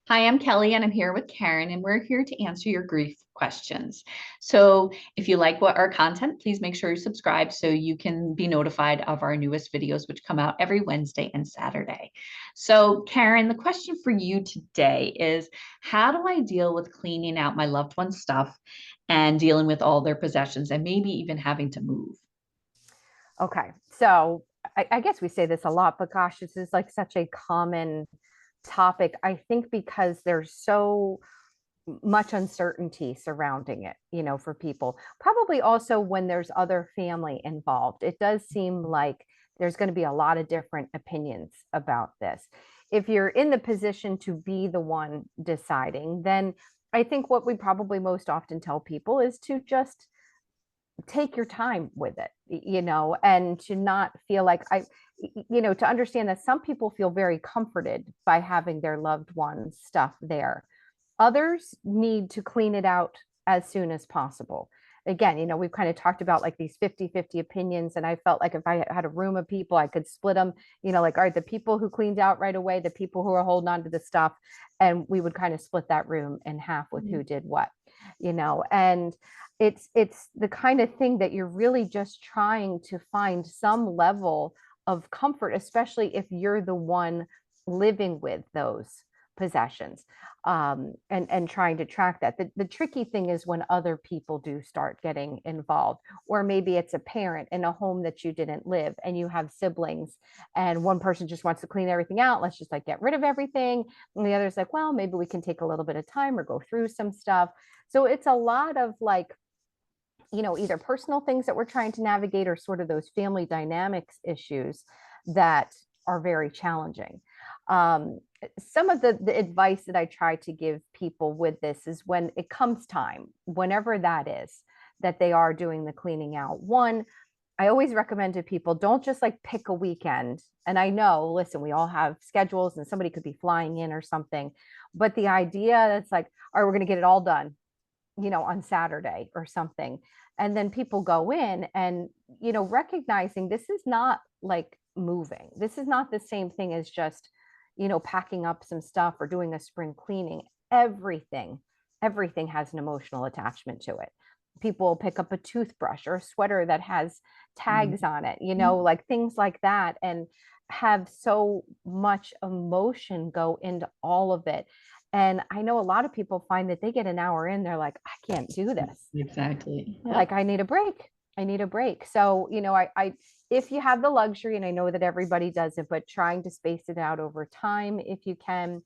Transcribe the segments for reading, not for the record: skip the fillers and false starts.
Hi, I'm Kelly and I'm here with Karen, and we're here to answer your grief questions. So, if you like what our content, please make sure you subscribe so you can be notified of our newest videos, which come out every Wednesday and Saturday. So, Karen, the question for you today is how do I deal with cleaning out my loved one's stuff and dealing with all their possessions and maybe even having to move? Okay. So I guess we say this a lot, but gosh, this is like such a common topic. I think because there's so much uncertainty surrounding it, for people. Probably also when there's other family involved. It does seem like there's going to be a lot of different opinions about this. If you're in the position to be the one deciding, then I think what we probably most often tell people is to just take your time with it, and to not feel like to understand that some people feel very comforted by having their loved ones stuff there. Others need to clean it out as soon as possible. Again, we've kind of talked about like these 50-50 opinions. And I felt like if I had a room of people, I could split them, like, all right, the people who cleaned out right away, the people who are holding on to the stuff. And we would kind of split that room in half with who did what, and it's the kind of thing that you're really just trying to find some level of comfort, especially if you're the one living with those possessions, and trying to track that. The tricky thing is when other people do start getting involved, or maybe it's a parent in a home that you didn't live and you have siblings, and one person just wants to clean everything out. Let's just like get rid of everything. And the other's like, well, maybe we can take a little bit of time or go through some stuff. So it's a lot of like, either personal things that we're trying to navigate or sort of those family dynamics issues that are very challenging. Some of the advice that I try to give people with this is when it comes time, whenever that is, that they are doing the cleaning out. One, I always recommend to people, don't just like pick a weekend. And I know, listen, we all have schedules and somebody could be flying in or something. But the idea that's like, all right, we're going to get it all done, on Saturday or something. And then people go in and, recognizing this is not like moving. This is not the same thing as just, packing up some stuff or doing a spring cleaning. Everything, everything has an emotional attachment to it. People will pick up a toothbrush or a sweater that has tags on it, like things like that, and have so much emotion go into all of it. And I know a lot of people find that they get an hour in, they're like, I can't do this. Exactly. Yeah. Like, I need a break. I need a break. So, if you have the luxury, and I know that everybody does it, but trying to space it out over time, if you can.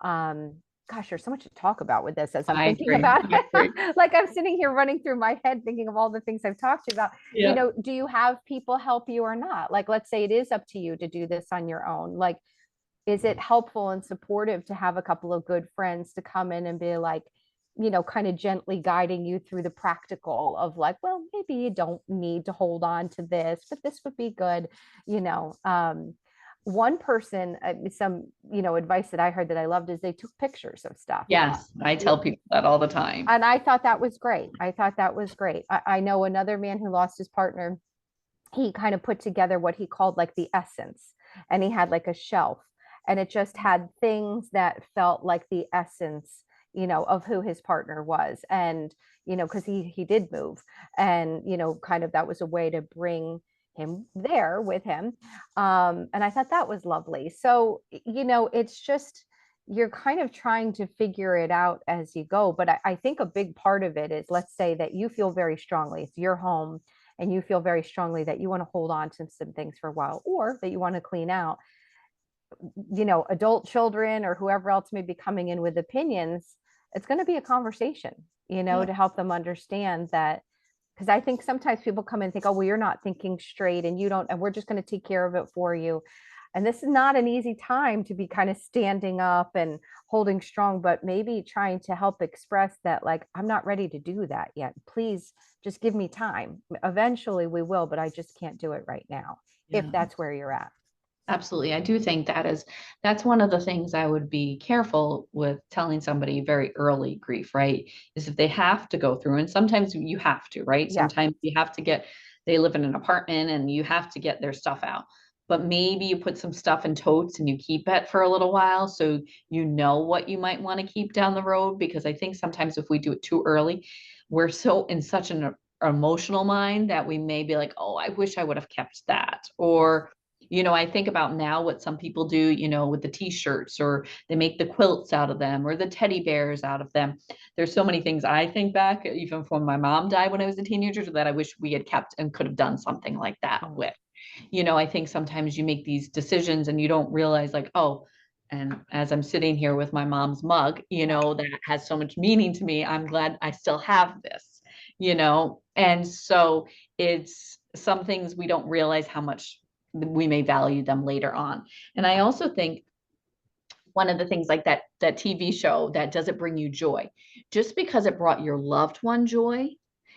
Gosh, there's so much to talk about with this as I'm I thinking agree. about I agree. it. Like I'm sitting here running through my head, thinking of all the things I've talked about. Yeah. Do you have people help you or not? Like, let's say it is up to you to do this on your own. Like, is it helpful and supportive to have a couple of good friends to come in and be like, kind of gently guiding you through the practical of like, well, maybe you don't need to hold on to this, but this would be good, you know. One person, some, advice that I heard that I loved is they took pictures of stuff. Yes, I tell people that all the time. And I thought that was great. I thought that was great. I know another man who lost his partner. He kind of put together what he called like the essence, and he had like a shelf, and it just had things that felt like the essence, of who his partner was. And, because he did move, and, kind of that was a way to bring him there with him. And I thought that was lovely. So, it's just, you're kind of trying to figure it out as you go. But I think a big part of it is, let's say that you feel very strongly, it's your home, and you feel very strongly that you want to hold on to some things for a while, or that you want to clean out. Adult children or whoever else may be coming in with opinions, it's going to be a conversation, Yeah. to help them understand that. Because I think sometimes people come in and think, oh, well, you're not thinking straight, and you don't, and we're just going to take care of it for you. And this is not an easy time to be kind of standing up and holding strong, but maybe trying to help express that, like, I'm not ready to do that yet. Please just give me time. Eventually we will, but I just can't do it right now, if Yeah. that's where you're at. Absolutely. I do think that's one of the things I would be careful with telling somebody very early grief, right? Is if they have to go through, and sometimes you have to, right? Yeah. Sometimes you have to get, they live in an apartment and you have to get their stuff out. but maybe you put some stuff in totes and you keep it for a little while so you know what you might want to keep down the road. Because I think sometimes if we do it too early, we're so in such an emotional mind that we may be like, oh, I wish I would have kept that. Yeah. Or, I think about now what some people do, with the t-shirts, or they make the quilts out of them, or the teddy bears out of them. There's so many things I think back, even from my mom died when I was a teenager, that I wish we had kept and could have done something like that Mm. with. I think sometimes you make these decisions and you don't realize, like, oh, and as I'm sitting here with my mom's mug, Yeah. that has so much meaning to me, I'm glad I still have this, and so it's some things we don't realize how much we may value them later on. And I also think one of the things, like that TV show, that does it bring you joy? Just because it brought your loved one joy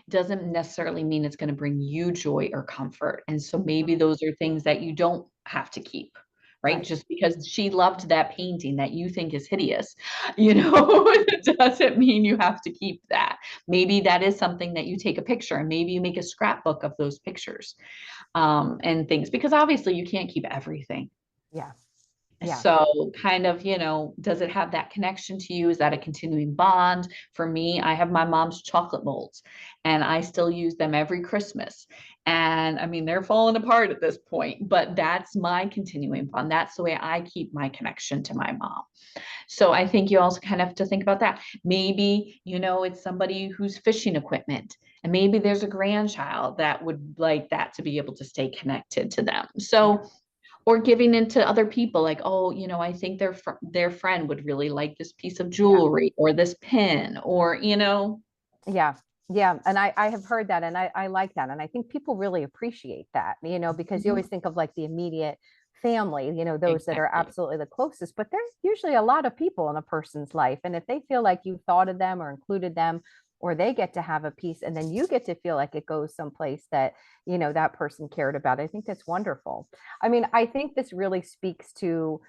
doesn't necessarily mean it's going to bring you joy or comfort. And so maybe Mm. those are things that you don't have to keep, right? Right. Just because she loved that painting that you think is hideous, it doesn't mean you have to keep that. Maybe that is something that you take a picture, and maybe you make a scrapbook of those pictures, and things, because obviously you can't keep everything. Yeah. Yeah. So kind of, does it have that connection to you? Is that a continuing bond? For me, I have my mom's chocolate molds, and I still use them every Christmas. And I mean, they're falling apart at this point, but that's my continuing bond. That's the way I keep my connection to my mom. So I think you also kind of have to think about that. Maybe, it's somebody who's fishing equipment, and maybe there's a grandchild that would like that to be able to stay connected to them. Yeah. So, or giving into other people, like, oh, I think their friend would really like this piece of Yeah. jewelry or this pin, or Yeah. Yeah. And I have heard that, and I like that. And I think people really appreciate that, because you Mhm. always think of like the immediate family, those that are Exactly. absolutely the closest, but there's usually a lot of people in a person's life. And if they feel like you thought of them or included them, or they get to have a piece, and then you get to feel like it goes someplace that, that person cared about, I think that's wonderful. I mean, I think this really speaks to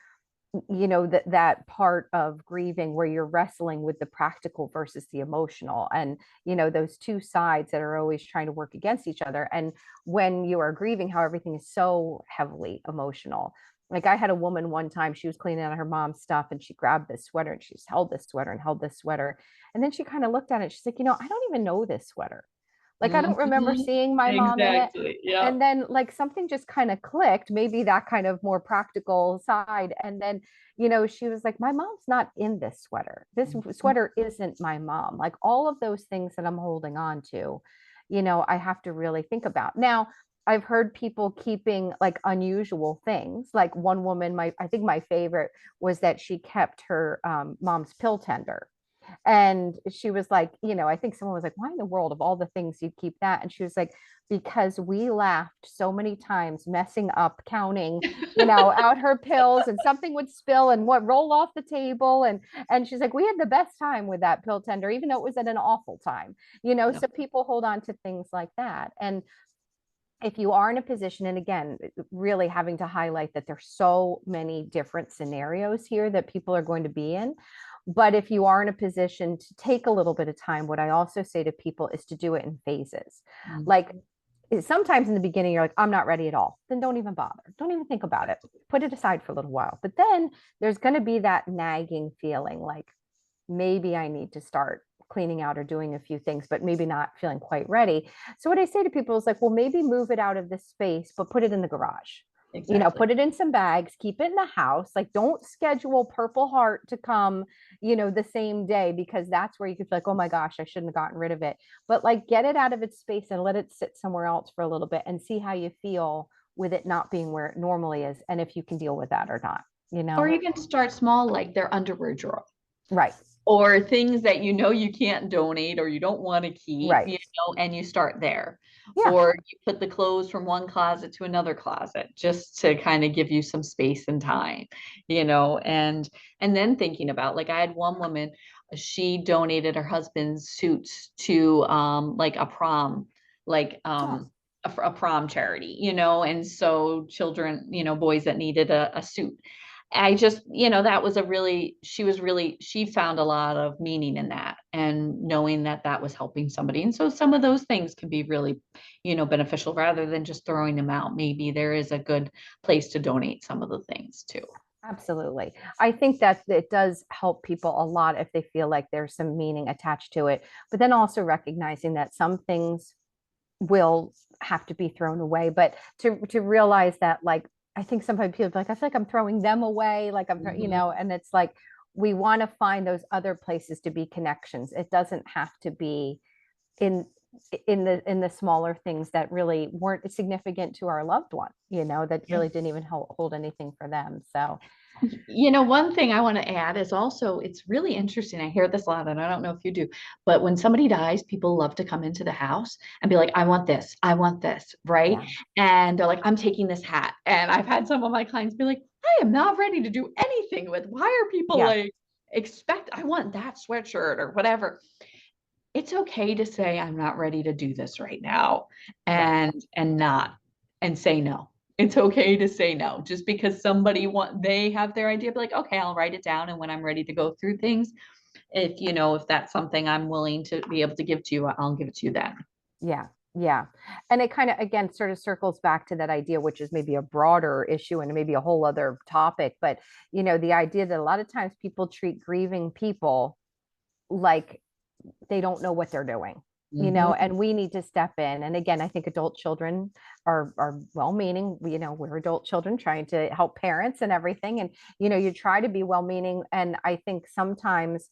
that part of grieving where you're wrestling with the practical versus the emotional, and those two sides that are always trying to work against each other. And when you are grieving, how everything is so heavily emotional. Like, I had a woman one time, she was cleaning out her mom's stuff, and she grabbed this sweater, and she just held this sweater and held this sweater, and then she kind of looked at it, she's like, I don't even know this sweater. Like, I don't remember Mhm. seeing my mom in it. Exactly. Yeah. And then like something just kind of clicked, maybe that kind of more practical side. And then, she was like, my mom's not in this sweater. This Mhm. sweater isn't my mom. Like, all of those things that I'm holding on to, I have to really think about. Now, I've heard people keeping like unusual things. Like, one woman, I think my favorite was that she kept her mom's pill tender. And she was like, I think someone was like, why in the world of all the things you'd keep that? And she was like, because we laughed so many times messing up, counting, out her pills, and something would spill and what roll off the table. And she's like, we had the best time with that pill tender, even though it was at an awful time, Yeah. so people hold on to things like that. And if you are in a position, and again, really having to highlight that there's so many different scenarios here that people are going to be in. But if you are in a position to take a little bit of time, what I also say to people is to do it in phases. Mhm. Like, sometimes in the beginning, you're like, I'm not ready at all. Then don't even bother. Don't even think about it. Put it aside for a little while. But then there's going to be that nagging feeling like, maybe I need to start cleaning out or doing a few things, but maybe not feeling quite ready. So what I say to people is like, well, maybe move it out of this space, but put it in the garage. Exactly. Put it in some bags, keep it in the house. Like, don't schedule Purple Heart to come, the same day, because that's where you could feel like, oh my gosh, I shouldn't have gotten rid of it. But like, get it out of its space and let it sit somewhere else for a little bit and see how you feel with it not being where it normally is. And if you can deal with that or not, Or you can start small, like their underwear drawer, Right. or things that you can't donate or you don't want to keep, Right. and you start there. Yeah. Or you put the clothes from one closet to another closet, just to kind of give you some space and time, and then thinking about, like, I had one woman, she donated her husband's suits to like a prom, like Oh, a prom charity, and so children, boys that needed a suit. I just, that was she found a lot of meaning in that, and knowing that that was helping somebody. And so some of those things can be really, beneficial rather than just throwing them out. Maybe there is a good place to donate some of the things too. Absolutely. I think that it does help people a lot if they feel like there's some meaning attached to it, but then also recognizing that some things will have to be thrown away. But to realize that, like, I think sometimes people are like, I feel like I'm throwing them away, like Mhm. and it's like we want to find those other places to be connections. It doesn't have to be in in the smaller things that really weren't significant to our loved one, that Yeah. really didn't even hold anything for them. So One thing I want to add is also, it's really interesting. I hear this a lot, and I don't know if you do, but when somebody dies, people love to come into the house and be like, I want this, right? yeah, And they're like, I'm taking this hat. And I've had some of my clients be like, I am not ready to do anything with, why are people yeah, like, I want that sweatshirt or whatever. It's okay to say, I'm not ready to do this right now, right. and not, and say no. It's okay to say no, just because they have their idea, be like, okay, I'll write it down. And when I'm ready to go through things, if that's something I'm willing to be able to give to you, I'll give it to you then. Yeah, yeah. And it kind of, again, sort of circles back to that idea, which is maybe a broader issue and maybe a whole other topic. But, the idea that a lot of times people treat grieving people like they don't know what they're doing, Mhm. and we need to step in. And again, I think adult children are well-meaning. We're adult children trying to help parents and everything. And, you try to be well-meaning. And I think sometimes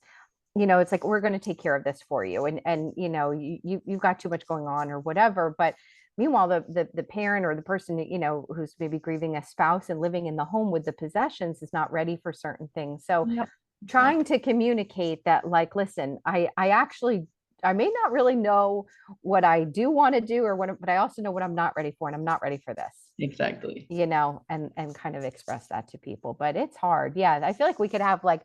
it's like, we're going to take care of this for you, and you've got too much going on or whatever. But meanwhile, the parent or the person who's maybe grieving a spouse and living in the home with the possessions is not ready for certain things. So Yep, trying exactly. to communicate that, like, listen, I actually, I may not really know what I do want to do or what, but I also know what I'm not ready for, and I'm not ready for this, Exactly. and kind of express that to people. But it's hard. Yeah, I feel like we could have like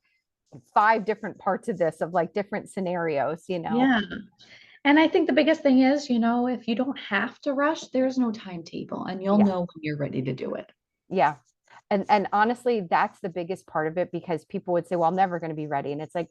five different parts of this, of like different scenarios. Yeah. And I think the biggest thing is, if you don't have to rush, there's no timetable, and you'll Yeah. know when you're ready to do it. Yeah. And honestly, that's the biggest part of it, because people would say, well, I'm never going to be ready. And it's like,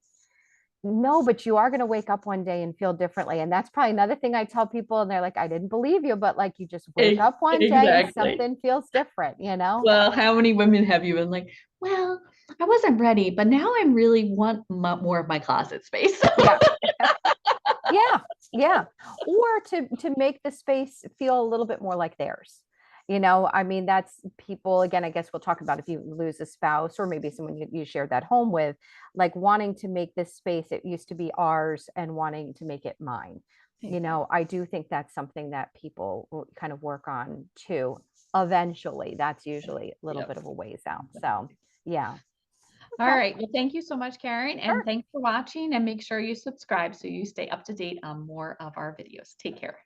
no, but you are going to wake up one day and feel differently. And that's probably another thing I tell people. And they're like, I didn't believe you, but like, you just wake up one day and Exactly. something feels different. Well, how many women have you been like, well, I wasn't ready, but now I really want more of my closet space. Yeah. Yeah, yeah. Or to make the space feel a little bit more like theirs. I mean, that's people, again, I guess we'll talk about if you lose a spouse or maybe someone you shared that home with, like wanting to make this space, it used to be ours, and wanting to make it mine. Exactly. I do think that's something that people will kind of work on too. Eventually, that's usually a little Yep. bit of a ways out. So, Exactly. yeah. All Okay. right. Well, thank you so much, Karen. And Sure. thanks for watching, and make sure you subscribe so you stay up to date on more of our videos. Take care.